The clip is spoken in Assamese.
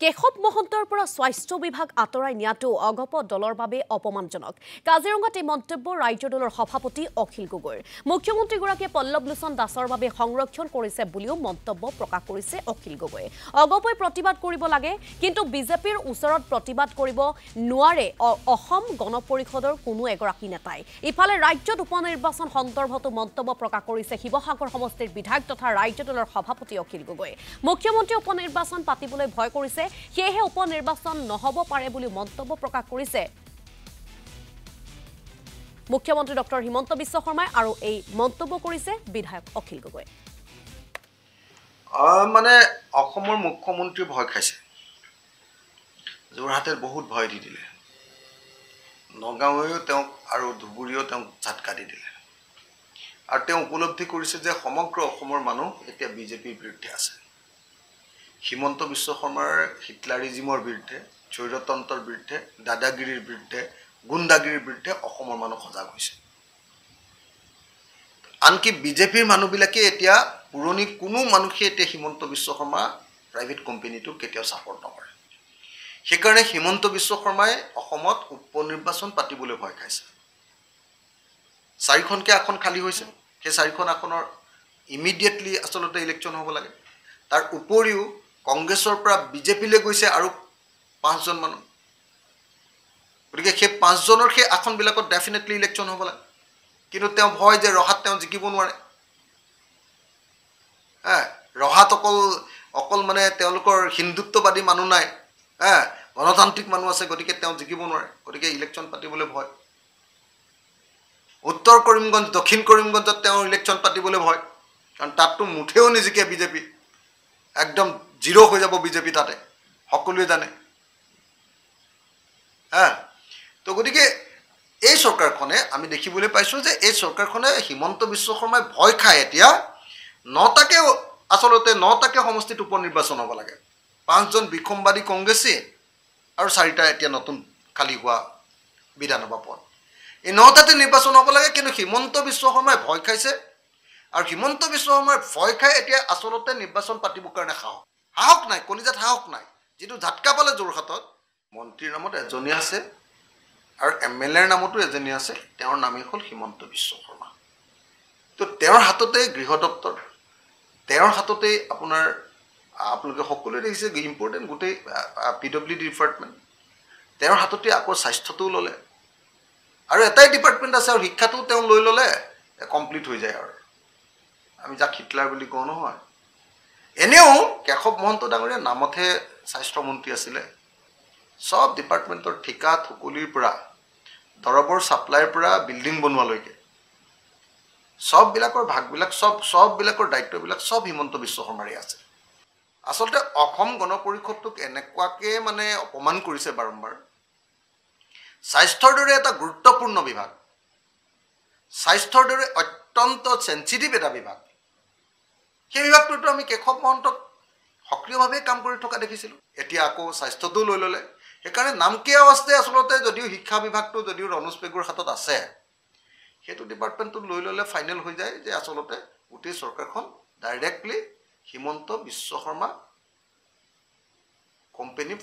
কেশৱ মহন্তৰ পৰা স্বাস্থ্য বিভাগ আঁতৰাই নিয়াটো অগপ দলৰ বাবে অপমানজনক। কাজিৰঙাত এই মন্তব্য ৰাজ্য দলৰ সভাপতি অখিল গগৈৰ। মুখ্যমন্ত্ৰীগৰাকীয়ে পল্লৱ লোচন দাসৰ বাবে সংৰক্ষণ কৰিছে বুলিও মন্তব্য প্ৰকাশ কৰিছে অখিল গগৈয়ে। অগপই প্ৰতিবাদ কৰিব লাগে, কিন্তু বিজেপিৰ ওচৰত প্ৰতিবাদ কৰিব নোৱাৰে অসম গণ পৰিষদৰ কোনো এগৰাকী নেতাই। ইফালে ৰাজ্যত উপনিৰ্বাচন সন্দৰ্ভতো মন্তব্য প্ৰকাশ কৰিছে শিৱসাগৰ সমষ্টিৰ বিধায়ক তথা ৰাজ্য দলৰ সভাপতি অখিল গগৈয়ে। মুখ্যমন্ত্ৰীয়ে উপনিৰ্বাচন পাতিবলৈ ভয় কৰিছে, সেয়েহে উপনিৰ্বাচন নহব পাৰে বুলি মন্তব্য প্ৰকাশ কৰিছে মুখ্যমন্ত্ৰী ডক্টৰ হিমন্ত বিশ্ব শৰ্মাই আৰু এই মন্তব্য কৰিছে বিধায়ক অখিল গগৈ। মানে অসমৰ মুখ্যমন্ত্ৰী ভয় খাইছে, যোৰহাটে বহুত ভয় দি দিলে, নগাঁৱেও তেওঁক আৰু ধুবুৰীও তেওঁক ঝাটকা দি দিলে, আৰু তেওঁ উপলব্ধি কৰিছে যে সমগ্ৰ অসমৰ মানুহ এতিয়া বিজেপিৰ বিৰুদ্ধে আছে। হিমন্ত বিশ্ব শৰ্মাৰ হিটলাৰিজিমৰ বিৰুদ্ধে, স্বৈৰতন্ত্ৰৰ বিৰুদ্ধে, দাদাগিৰিৰ বিৰুদ্ধে, গুণ্ডাগিৰিৰ বিৰুদ্ধে অসমৰ মানুহ সজাগ হৈছে। আনকি বিজেপিৰ মানুহবিলাকে এতিয়া পুৰণি কোনো মানুহে এতিয়া হিমন্ত বিশ্ব শৰ্মা প্ৰাইভেট কোম্পানীটোক কেতিয়াও ছাপৰ্ট নকৰে। সেইকাৰণে হিমন্ত বিশ্ব শৰ্মাই অসমত উপনিৰ্বাচন পাতিবলৈ ভয় খাইছে। 4খনকৈ আসন খালী হৈছে, সেই 4খন আসনৰ ইমিডিয়েটলি আচলতে ইলেকশ্যন হ'ব লাগে। তাৰ উপৰিও কংগ্ৰেছৰ পৰা বিজেপিলৈ গৈছে আৰু 5জন মানুহ, গতিকে সেই 5জনৰ সেই আসনবিলাকত ডেফিনেটলি ইলেকশ্যন হ'ব লাগে। কিন্তু তেওঁ ভয় যে ৰহাত তেওঁ জিকিব নোৱাৰে। ৰহাত অকল মানে তেওঁলোকৰ হিন্দুত্ববাদী মানুহ নাই, গণতান্ত্ৰিক মানুহ আছে, গতিকে তেওঁ জিকিব নোৱাৰে, গতিকে ইলেকশ্যন পাতিবলৈ ভয়। উত্তৰ কৰিমগঞ্জ, দক্ষিণ কৰিমগঞ্জত তেওঁ ইলেকশ্যন পাতিবলৈ ভয়, কাৰণ তাততো মুঠেও নিজিকে বিজেপি, একদম জিৰ' হৈ যাব বিজেপি তাতে, সকলোৱে জানে। তো গতিকে এই চৰকাৰখনে আমি দেখিবলৈ পাইছোঁ যে এই চৰকাৰখনে হিমন্ত বিশ্ব শৰ্মাই ভয় খায় এতিয়া 9টাকে সমষ্টিত উপনিৰ্বাচন হ'ব লাগে। 5জন বিসম্বাদী কংগ্ৰেছী আৰু 4টা এতিয়া নতুন খালী হোৱা বিধানসভা পদ, এই 9টাতে নিৰ্বাচন হ'ব লাগে। কিন্তু হিমন্ত বিশ্ব শৰ্মাই ভয় খাইছে, আৰু হিমন্ত বিশ্ব শৰ্মাই ভয় খাই এতিয়া আচলতে নিৰ্বাচন পাতিবৰ কাৰণে সাহস নাই, কলিজাত সাহস নাই। যিটো ঝাটকা পালে যোৰহাটত, মন্ত্ৰীৰ নামত এজনী আছে আৰু MLAৰ নামতো এজনী আছে, তেওঁৰ নামেই হ'ল হিমন্ত বিশ্ব শৰ্মা। তো তেওঁৰ হাততে গৃহ দপ্তৰ, তেওঁৰ হাততে আপোনাৰ আপোনালোকে সকলোৱে দেখিছে ইম্পৰ্টেণ্ট গোটেই PWD ডিপাৰ্টমেণ্ট, তেওঁৰ হাততে আকৌ স্বাস্থ্যটোও ল'লে, আৰু এটাই ডিপাৰ্টমেণ্ট আছে, আৰু শিক্ষাটোও তেওঁ লৈ ল'লে, কমপ্লিট হৈ যায়। আৰু আমি যাক হিটলাৰ বুলি কওঁ নহয়। এনেও কেশৱ মহন্ত ডাঙৰীয়া নামতহে স্বাস্থ্যমন্ত্ৰী আছিলে, চব ডিপাৰ্টমেণ্টৰ ঠিকা থুকুলিৰ পৰা, দৰৱৰ ছাপ্লাইৰ পৰা বিল্ডিং বনোৱালৈকে চববিলাকৰ ভাগবিলাক, চববিলাকৰ দায়িত্ববিলাক চব হিমন্ত বিশ্ব শৰ্মাৰে আছে। আচলতে অসম গণ পৰিষদটোক এনেকুৱাকৈ মানে অপমান কৰিছে বাৰম্বাৰ। স্বাস্থ্যৰ দৰে এটা গুৰুত্বপূৰ্ণ বিভাগ, স্বাস্থ্যৰ দৰে অত্যন্ত চেঞ্চিটিভ এটা বিভাগ, সেই বিভাগটোতো আমি কেশৱ মহন্তক সক্ৰিয়ভাৱে কাম কৰি থকা দেখিছিলোঁ। এতিয়া আকৌ স্বাস্থ্যটোও লৈ ল'লে। সেইকাৰণে নামকে অৱস্থাতে আচলতে যদিও শিক্ষা বিভাগটো যদিও ৰনোজ পেগুৰ হাতত আছে, সেইটো ডিপাৰ্টমেণ্টটো লৈ ল'লে ফাইনেল হৈ যায় যে আচলতে গোটেই চৰকাৰখন ডাইৰেক্টলি হিমন্ত বিশ্ব শৰ্মা কোম্পানী